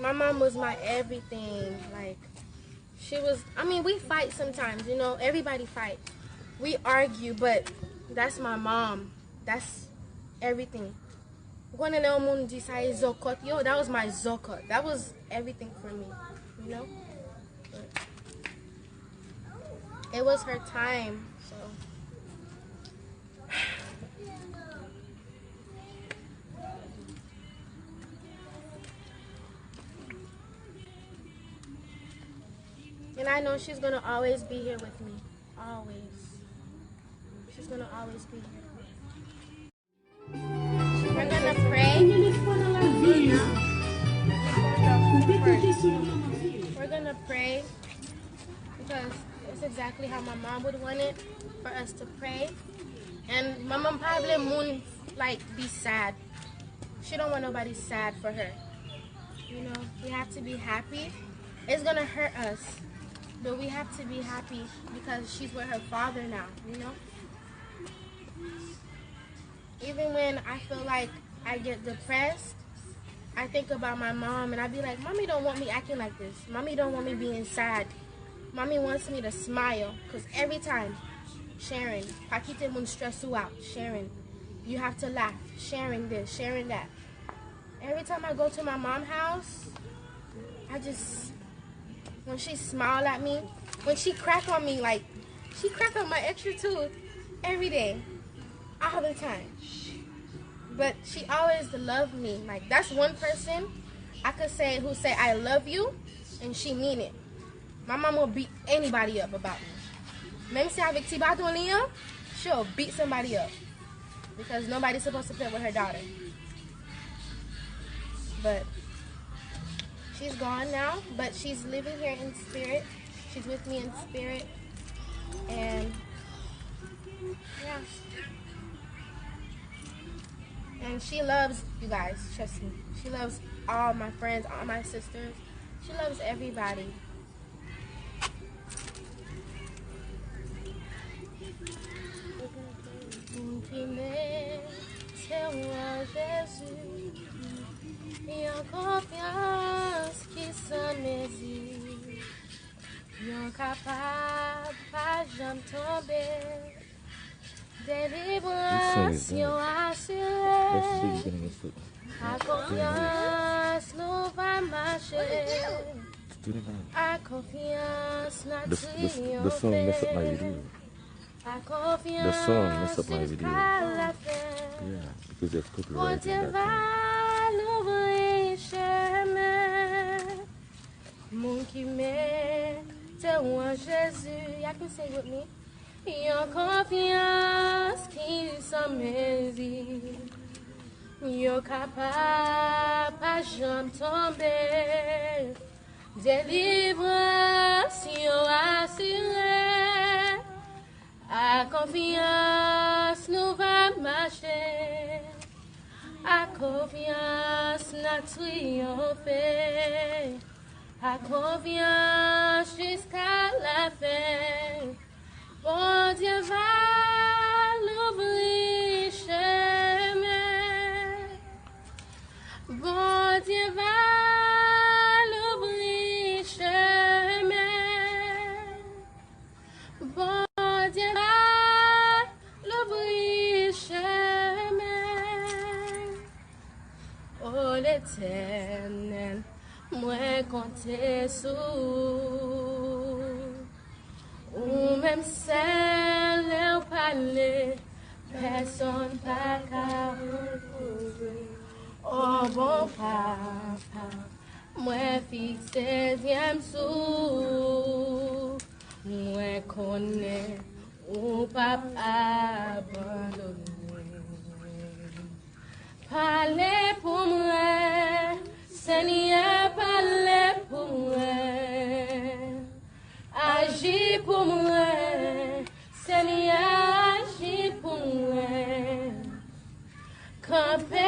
My mom was my everything. Like, she was, I mean, we fight sometimes, you know, everybody fight. We argue, but that's my mom. That's everything. When Moun dit ça est zokot, yo, that was my zokot. That was everything for me, you know? But it was her time, so. And I know she's gonna always be here with me. Always. She's gonna always be here. We're gonna pray. We're gonna pray because it's exactly how my mom would want it for us to pray. And my mom probably Moun like be sad. She don't want nobody sad for her. You know, we have to be happy. It's gonna hurt us. But we have to be happy because she's with her father now, you know? Even when I feel like I get depressed, I think about my mom and I be like, Mommy don't want me acting like this. Mommy don't want me being sad. Mommy wants me to smile. Because every time, Sharon, Pakite Moun stress you out, Sharon, you have to laugh, sharing this, sharing that. Every time I go to my mom's house, when she smile at me, when she crack on me, like, she crack on my extra tooth every day, all the time. But she always loved me. Like, that's one person I could say who say I love you, and she mean it. My mom will beat anybody up about me. Même si avec Tiba Limen, she'll beat somebody up. Because nobody's supposed to play with her daughter. But she's gone now, but she's living here in spirit. She's with me in spirit. And yeah. And she loves you guys, trust me. She loves all my friends, all my sisters. She loves everybody. Yon confiance qui s'en mésile, yon capable pas jamais tomber, délivrance yon assurée, à confiance nous va marcher, à confiance notre The song messed up my video. The song messed up my video. Yeah, because there's copyright in that. Moun qui mette ou en Jésus, y'all can say with me. Yon confiance qui s'en mésile, yon capable pas jamais tomber, délivrance yon assurée, à confiance nous va marcher, à confiance n'a triomphé. À confiance jusqu'à la fin. Bon Dieu va l'ouvrir chemin. Bon Dieu va l'ouvrir chemin. Bon Dieu va l'ouvrir chemin. Oh l'Éternel, moi compter sous ou même celle où parler personne pas qu'à retrouver. Oh bon papa, moi fixé dième sous moi connais ou pas abandonner. Parlez pour moi, Seigneur, parlez pour moi. Agis pour moi, Seigneur, agis pour moi. Campez